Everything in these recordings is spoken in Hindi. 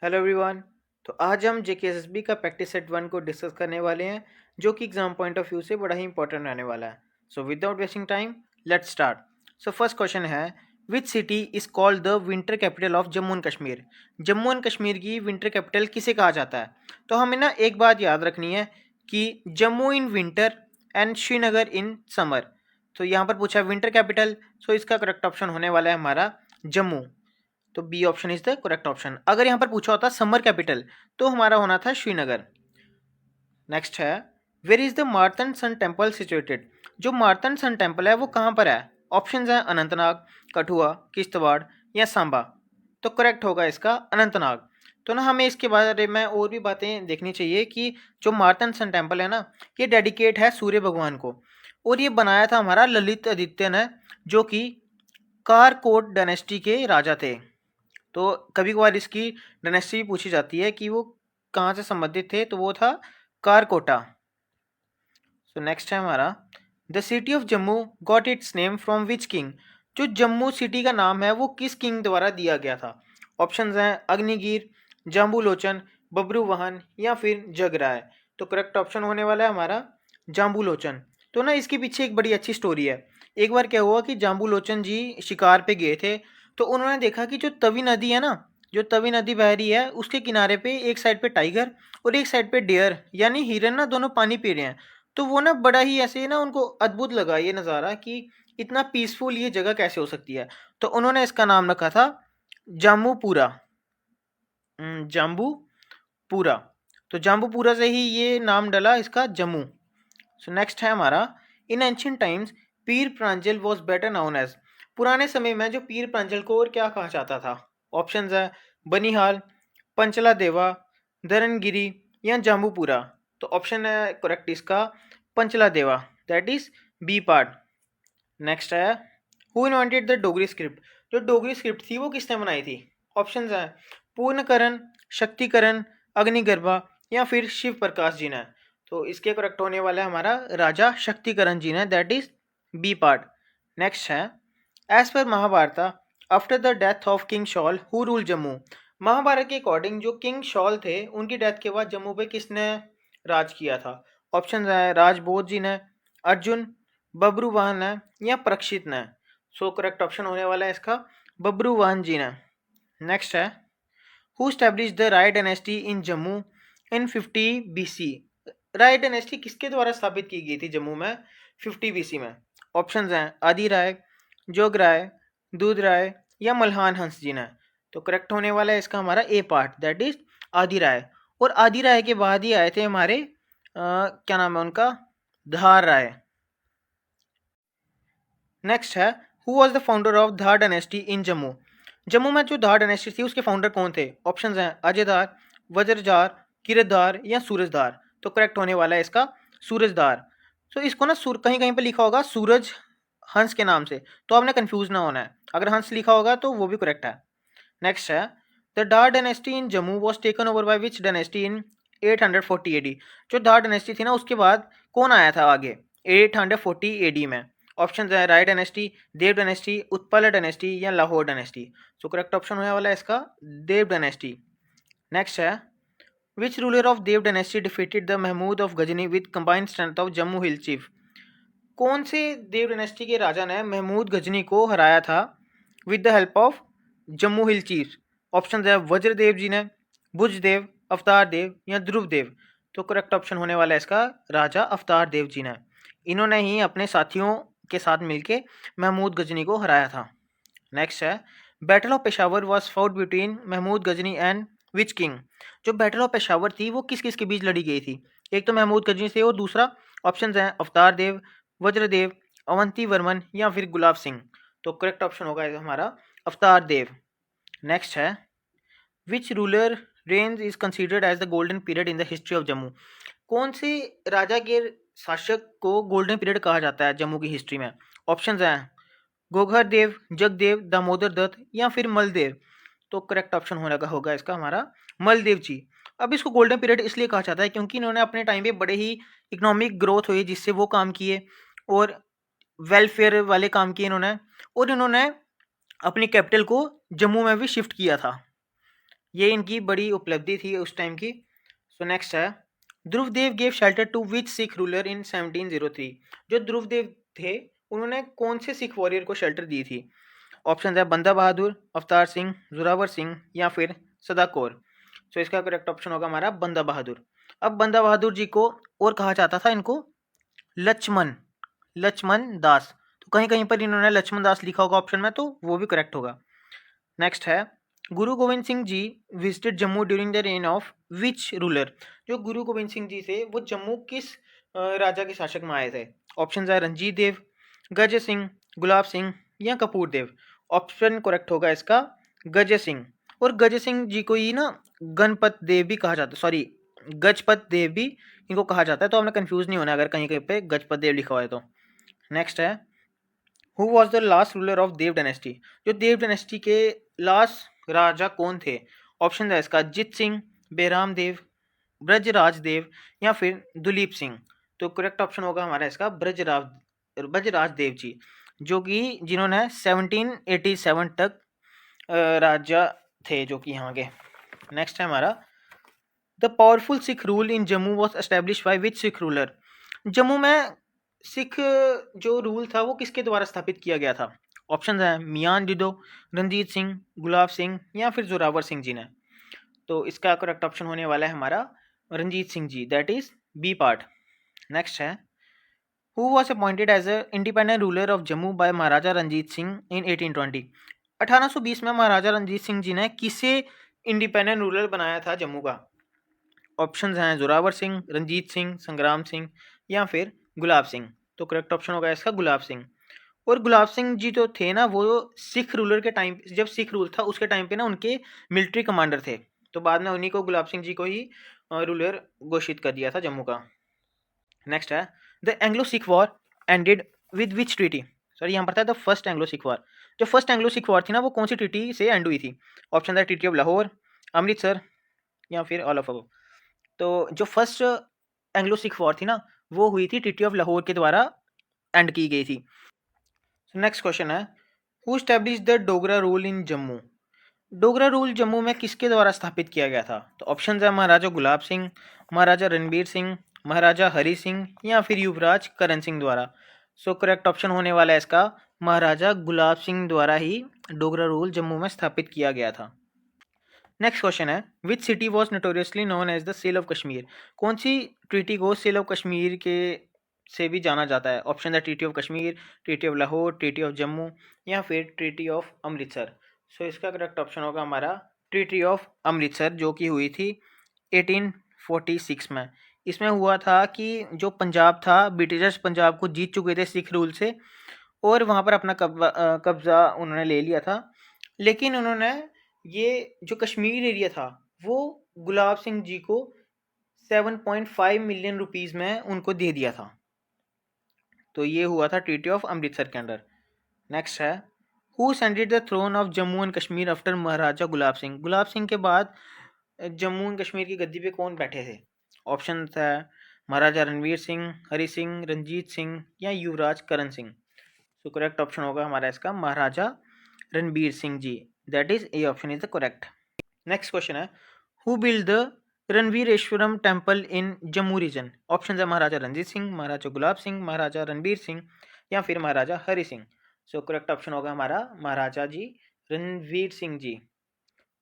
Hello everyone. तो आज हम जेकेएसएसबी का प्रैक्टिस सेट 1 को डिस्कस करने वाले हैं, जो कि एग्जाम पॉइंट ऑफ व्यू से बड़ा ही इंपॉर्टेंट रहने वाला है। So without wasting time, let's start. So first question है, which city is called the winter capital of Jammu and Kashmir. Jammu and Kashmir की विंटर कैपिटल किसे कहा जाता है? तो हमें ना एक बात याद रखनी है कि Jammu in winter and Srinagar in summer. तो यहाँ पर पूछा विंटर कैपिटल, सो इसका करेक्ट ऑप्शन होने वाला है हमारा जम्मू। तो B option is the correct option. अगर यहाँ पर पूछा होता समर कैपिटल, तो हमारा होना था श्रीनगर। नेक्स्ट है, where is the Martand sun temple situated. जो मार्तंड सन टेम्पल है वो कहाँ पर है? ऑप्शन है अनंतनाग, कठुआ, किश्तवाड़ या सांबा। तो करेक्ट होगा इसका अनंतनाग। तो ना हमें इसके बारे में और भी बातें देखनी चाहिए कि जो मार्तंड सन टेम्पल है ना, ये डेडिकेट है सूर्य भगवान को, और ये बनाया था हमारा ललित आदित्य ने, जो कि कारकोट डायनेस्टी के राजा थे। तो कभी कभार इसकी डायनेस्टी भी पूछी जाती है कि वो कहाँ से संबंधित थे, तो वो था कारकोटा। सो नेक्स्ट है हमारा, the city of Jammu got its name from which king. जो जम्मू सिटी का नाम है वो किस किंग द्वारा दिया गया था? ऑप्शंस हैं अग्निगिर, जाम्बूलोचन, बब्रुवाहन या फिर जगराय। तो करेक्ट ऑप्शन होने वाला है हमारा जाम्बूलोचन। तो ना इसके पीछे एक बड़ी अच्छी स्टोरी है। एक बार क्या हुआ कि जाम्बूलोचन जी शिकार पे गए थे, तो उन्होंने देखा कि जो तवी नदी है ना, जो तवी नदी बह रही है, उसके किनारे पे एक साइड पे टाइगर और एक साइड पे डियर यानी हिरन ना दोनों पानी पी रहे हैं। तो वो ना बड़ा ही ऐसे ना उनको अद्भुत लगा ये नज़ारा कि इतना पीसफुल ये जगह कैसे हो सकती है। तो उन्होंने इसका नाम रखा था जाम्बूपुरा। जाम्बूपुरा। तो जाम्बूपुरा से ही ये नाम डला इसका जम्मू। सो नेक्स्ट है हमारा, in ancient times Pir Pranjal was better known as. पुराने समय में जो पीर प्रांजल को और क्या कहा जाता था? ऑप्शंस है बनिहाल, पंचला देवा, धरनगिरी या जाम्बूपुरा। तो ऑप्शन है करेक्ट इसका पंचला देवा, that is B part. Next है, who invented the Dogri script. जो डोगरी स्क्रिप्ट थी वो किसने बनाई थी? ऑप्शंस हैं पूर्णकरण, शक्तिकरण, अग्निगर्भा या फिर शिव प्रकाश जी ने। तो इसके करेक्ट होने वाला है हमारा राजा शक्तिकरण जी ने, that is B part. Next है, as per Mahabharata after the death of king शॉल हु रूल जम्मू। महाभारत के अकॉर्डिंग जो किंग शॉल थे उनकी डेथ के बाद जम्मू पे किसने राज किया था? ऑप्शन है राजबोध जी ने, अर्जुन, बब्रुवाहन ने या परीक्षित ने। सो करेक्ट ऑप्शन होने वाला है इसका बब्रुवाहन जी ने। नेक्स्ट है, who establish the Rai dynasty in Jammu in 50 BC. Rai dynasty किसके द्वारा स्थापित की गई थी जम्मू में 50 बीसी में? ऑप्शंस हैं आदि राय, जोग राय, दूध राय या मल्हान हंस जी ने। तो करेक्ट होने वाला है इसका हमारा ए पार्ट, दैट इज आदि राय। और आदि राय के बाद ही आए थे हमारे क्या नाम है उनका, धार राय। नेक्स्ट है, who was the founder of Dhar dynasty in Jammu. Jammu में जो धार डायनेस्टी थी उसके फाउंडर कौन थे? ऑप्शंस हैं अजयधार, वज्रधार, किरतधार या सूरजधार। तो करेक्ट होने वाला है इसका सूरजधार। तो इसको ना कहीं कहीं पे लिखा होगा सूरज हंस के नाम से, तो आपने कंफ्यूज ना होना है। अगर हंस लिखा होगा तो वो भी करेक्ट है। नेक्स्ट है, the Dhar dynasty in Jammu was taken over by which dynasty in 840 AD. जो धार डायनेस्टी थी ना उसके बाद कौन आया था आगे 840 एडी में? ऑप्शन है Rai dynasty, Dev dynasty, Utpal dynasty या Lahore dynasty. So correct option होने वाला है इसका देव डायनेस्टी। नेक्स्ट है, which ruler of Dev dynasty defeated the Mahmud of Ghazni with combined strength of Jammu hill chief. कौन से देव डायनेस्टी के राजा ने महमूद गजनी को हराया था with the help of Jammu hill chief? Option है वज्रदेव जी ने, भुजदेव, अवतार देव या ध्रुव देव। तो करेक्ट ऑप्शन होने वाला है इसका राजा अवतार देव जी ने। इन्होंने ही अपने साथियों के साथ मिलके महमूद गजनी को हराया था। नेक्स्ट है, battle of Peshawar was fought between Mahmud Ghazni and which king. जो बैटल ऑफ पेशावर थी वो किस किस के बीच लड़ी गई थी? एक तो महमूद गजनी से और दूसरा ऑप्शन है अवतार देव, वज्रदेव, अवंती वर्मन या फिर गुलाब सिंह। तो करेक्ट ऑप्शन होगा हमारा अवतार देव। नेक्स्ट है, विच रूलर रेंज is considered as the golden period in the history of Jammu. कौन से राजा के शासक को गोल्डन पीरियड कहा जाता है जम्मू की हिस्ट्री में? ऑप्शंस हैं गोघर देव, जगदेव, दामोदर दत्त या फिर मलदेव। तो करेक्ट ऑप्शन होगा इसका हमारा मलदेव जी। अब इसको गोल्डन पीरियड इसलिए कहा जाता है क्योंकि इन्होंने अपने टाइम पे बड़े ही इकोनॉमिक ग्रोथ हुई जिससे वो काम किए, और वेलफेयर वाले काम किए इन्होंने, और इन्होंने अपनी कैपिटल को जम्मू में भी शिफ्ट किया था। ये इनकी बड़ी उपलब्धि थी उस टाइम की। सो नेक्स्ट है, Dhruvdev gave shelter to which Sikh ruler in 1703। जो ध्रुवदेव थे उन्होंने कौन से सिख वॉरियर को शेल्टर दी थी? ऑप्शन है बंदा बहादुर, अवतार सिंह, जोरावर सिंह या फिर सदा कौर। सो इसका करेक्ट ऑप्शन होगा हमारा बंदा बहादुर। अब बंदा बहादुर जी को और कहा जाता था इनको लक्ष्मण, लक्ष्मण दास। तो कहीं कहीं पर इन्होंने लक्ष्मण दास लिखा होगा ऑप्शन में, तो वो भी करेक्ट होगा। नेक्स्ट है, Guru Gobind Singh ji visited Jammu during the reign of which ruler. जो गुरु गोविंद सिंह जी थे वो जम्मू किस राजा के शासक में आए थे? ऑप्शन है रंजीत देव, गज सिंह, गुलाब सिंह या कपूर देव। ऑप्शन करेक्ट होगा इसका गज सिंह। और गज सिंह जी को ही ना गणपत देव भी कहा जाता है, सॉरी गजपत देव भी इनको कहा जाता है, तो आपने कंफ्यूज नहीं होना अगर कहीं कहीं पे गजपत देव लिखा हुआ है तो। नेक्स्ट है, who was the last ruler of Dev dynasty. जो देव डायनेस्टी के लास्ट राजा कौन थे? ऑप्शन है इसका जीत सिंह, बेराम देव, ब्रजराज देव या फिर दुलीप सिंह। तो करेक्ट ऑप्शन होगा हमारा इसका ब्रजराज देव जी, जो कि जिन्होंने 1787 तक राजा थे जो कि यहाँ के। नेक्स्ट है हमारा, the powerful sick rule in Jammu was establish by which Sikh ruler. Jammu में सिख जो रूल था वो किसके द्वारा स्थापित किया गया था? ऑप्शन है मियान डिडो, रंजीत सिंह, गुलाब सिंह या फिर जोरावर सिंह जी ने। तो इसका करेक्ट ऑप्शन होने वाला है हमारा Ranjit Singh ji, that is B part. Next है, who was appointed as a independent ruler of Jammu by Maharaja Ranjit Singh in 1820। 1820 में महाराजा रंजीत सिंह जी ने किसे इंडिपेंडेंट रूलर बनाया था जम्मू का? ऑप्शंस हैं जोरावर सिंह, रंजीत सिंह, संग्राम सिंह या फिर गुलाब सिंह। तो करेक्ट ऑप्शन होगा इसका गुलाब सिंह। और गुलाब सिंह जी जो थे ना वो सिख रूलर के टाइम, जब सिख रूल था उसके टाइम पे ना उनके मिलिट्री कमांडर थे, तो बाद में उन्हीं को गुलाब सिंह जी को ही रूलर घोषित कर दिया था जम्मू का। नेक्स्ट है, the Anglo Sikh war ended with which treaty. Sorry यहाँ पर था the first Anglo Sikh war. जो फर्स्ट एंग्लो सिख वॉर थी ना वो कौन सी ट्रीटी से एंड हुई थी? ऑप्शन है ट्रीटी ऑफ लाहौर, अमृतसर या फिर ऑल ऑफ अबव। तो जो फर्स्ट एंग्लो सिख वॉर थी ना वो हुई थी ट्रीटी ऑफ लाहौर के द्वारा एंड की गई थी। नेक्स्ट क्वेश्चन है, who establish the Dogra rule in Jammu. Dogra rule Jammu में किसके द्वारा स्थापित किया गया था? तो ऑप्शन है महाराजा गुलाब सिंह, महाराजा रणबीर सिंह, महाराजा हरि सिंह या फिर युवराज करण सिंह द्वारा। सो करेक्ट ऑप्शन होने वाला है इसका महाराजा गुलाब सिंह द्वारा ही डोगरा रूल जम्मू में स्थापित किया गया था। नेक्स्ट क्वेश्चन है, which city was notoriously known as the sale of Kashmir. कौन सी ट्रीटी को सेल ऑफ कश्मीर के से भी जाना जाता है? ऑप्शन है treaty of Kashmir, treaty of Lahore, treaty of Jammu या फिर ट्रीटी ऑफ अमृतसर। सो इसका करेक्ट ऑप्शन होगा हमारा ट्रीटी ऑफ अमृतसर, जो कि हुई थी 1846 में। इसमें हुआ था कि जो पंजाब था, ब्रिटिशर्स पंजाब को जीत चुके थे सिख रूल से और वहाँ पर अपना कब्जा उन्होंने ले लिया था, लेकिन उन्होंने ये जो कश्मीर एरिया था वो गुलाब सिंह जी को 7.5 मिलियन रुपीस में उनको दे दिया था। तो ये हुआ था ट्रीटी ऑफ अमृतसर के अंडर। नेक्स्ट है, who ascended the throne of Jammu and Kashmir after Maharaja Gulab Singh. Gulab Singh के बाद जम्मू एंड कश्मीर की गद्दी पे कौन बैठे थे? ऑप्शन है महाराजा रणवीर सिंह, हरि सिंह, रंजीत सिंह या युवराज करण सिंह। तो करेक्ट ऑप्शन होगा हमारा इसका Maharaja Ranbir Singh ji, that is A option is the correct. Next question है, who build the Ranbireshwaram temple in Jammu region. Option है महाराजा रंजीत सिंह, महाराजा गुलाब सिंह, महाराजा रणबीर सिंह या फिर Maharaja Hari Singh. So correct option होगा हमारा महाराजा जी रणवीर सिंह जी।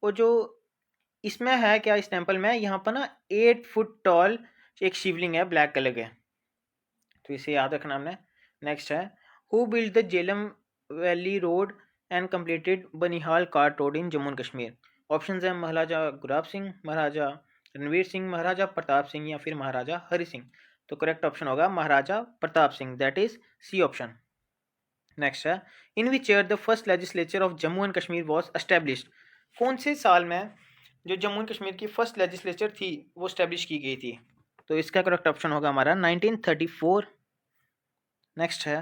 और जो इसमें है क्या इस टेम्पल में, यहाँ पर ना 8 फुट टॉल एक शिवलिंग है ब्लैक कलर के, तो इसे याद रखना हमने। नेक्स्ट है, who build the Jhelum valley road and completed Banihal cart road in Jammu and Kashmir. Option है महाराजा गुलाब सिंह, महाराजा रणवीर सिंह, महाराजा प्रताप सिंह या फिर महाराजा हरि सिंह। तो करेक्ट ऑप्शन होगा Maharaja Pratap Singh, that is C option. Next है, in which year the first legislature of Jammu and Kashmir was established. कौन से साल में जो जम्मू एंड कश्मीर की फर्स्ट लेजिस्लेचर थी वो स्टैब्लिश की गई थी? तो इसका करेक्ट ऑप्शन होगा हमारा 1934। नेक्स्ट है,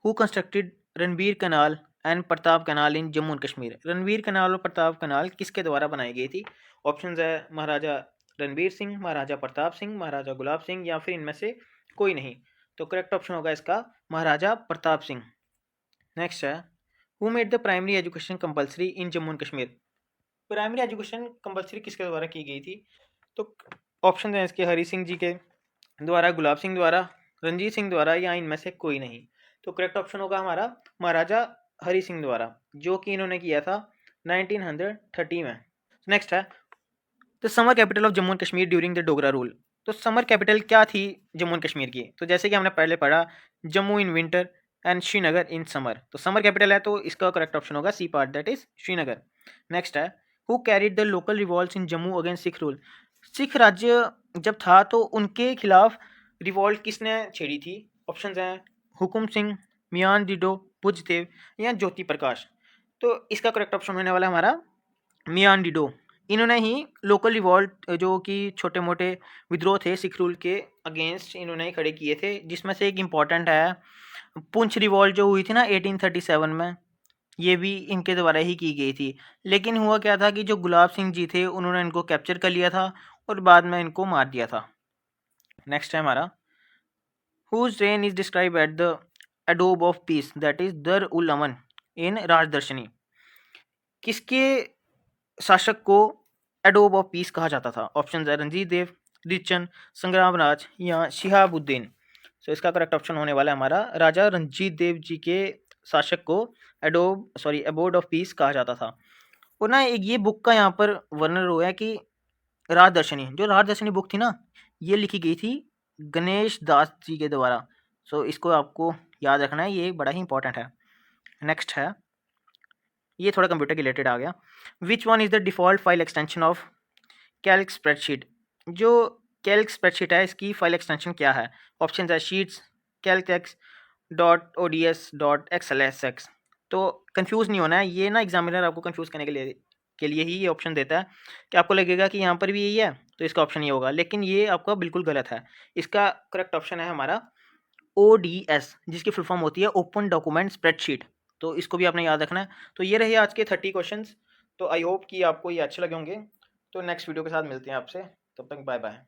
who constructed Ranbir canal and Pratap canal in Jammu and Kashmir. Ranbir canal और प्रताप कनाल किसके द्वारा बनाई गई थी? ऑप्शन है महाराजा रणबीर सिंह, महाराजा प्रताप सिंह, महाराजा गुलाब सिंह या फिर इनमें से कोई नहीं। तो करेक्ट ऑप्शन होगा इसका महाराजा प्रताप सिंह। नेक्स्ट है, who made the primary education compulsory in Jammu and Kashmir. Primary education compulsory किसके द्वारा की गई थी? तो ऑप्शन हैं इसके हरी सिंह जी के द्वारा, गुलाब सिंह द्वारा, रंजीत सिंह द्वारा, या इनमें से कोई नहीं। तो करेक्ट ऑप्शन होगा हमारा महाराजा हरी सिंह द्वारा, जो कि इन्होंने किया था 1930 में। नेक्स्ट है the summer capital of Jammu and Kashmir during the Dogra rule. तो समर कैपिटल क्या थी जम्मू एंड कश्मीर की? तो जैसे कि हमने पहले पढ़ा, Jammu in winter and Srinagar in summer, तो समर कैपिटल है, तो इसका करेक्ट ऑप्शन होगा C part, that is Srinagar. Next है who carried the local revolts in Jammu against Sikh rule. Sikh राज्य जब था तो उनके खिलाफ रिवॉल्ट किसने छेड़ी थी? ऑप्शंस हैं हुकुम सिंह, मियान डिडो, बुजदेव, या ज्योति प्रकाश। तो इसका करेक्ट ऑप्शन होने वाला है हमारा मियान डिडो। इन्होंने ही लोकल रिवॉल्ट जो कि छोटे मोटे विद्रोह थे सिख रूल के अगेंस्ट, इन्होंने ही खड़े किए थे, जिसमें से एक इम्पॉर्टेंट है पुंछ रिवॉल्ट जो हुई थी ना 1837 में, ये भी इनके द्वारा ही की गई थी। लेकिन हुआ क्या था कि जो गुलाब सिंह जी थे उन्होंने इनको कैप्चर कर लिया था और बाद में इनको मार दिया था। नेक्स्ट है हमारा whose reign is describe at the एडोब of peace, that is Dar ul Aman in Rajdarshani. किसके शासक को एडोब ऑफ पीस कहा जाता था? ऑप्शन है रंजीत देव, रिचन, संग्राम राज, या शिहाबुद्दीन। तो इसका करेक्ट ऑप्शन होने वाला है हमारा राजा रंजीत देव जी के शासक को एबोर्ड ऑफ पीस कहा जाता था। और ना एक ये बुक का यहाँ पर वर्णन हुआ है कि राजदर्शनी, जो राजदर्शनी बुक थी ना, ये लिखी गई थी गणेश दास जी के द्वारा। सो इसको आपको याद रखना है, ये बड़ा ही इंपॉर्टेंट है। नेक्स्ट है, ये थोड़ा कंप्यूटर के रिलेटेड आ गया। Which one is the default file extension of Calc spreadsheet. जो कैल्क स्प्रेडशीट है इसकी फाइल एक्सटेंशन क्या है? ऑप्शन है sheets, Calc X, dot O D S, dot X L S X. तो कंफ्यूज नहीं होना है, ये ना एग्जामिनर आपको कंफ्यूज करने के लिए ही ये ऑप्शन देता है कि आपको लगेगा कि यहाँ पर भी यही है तो इसका ऑप्शन ये होगा, लेकिन ये आपका बिल्कुल गलत है। इसका करेक्ट ऑप्शन है हमारा ODS, जिसकी फुल फॉर्म होती है ओपन डॉक्यूमेंट स्प्रेडशीट। तो इसको भी आपने याद रखना है। तो ये रहे आज के 30 क्वेश्चंस। तो आई होप कि आपको ये अच्छे लगे होंगे। तो नेक्स्ट वीडियो के साथ मिलते हैं आपसे, तब तक बाय बाय।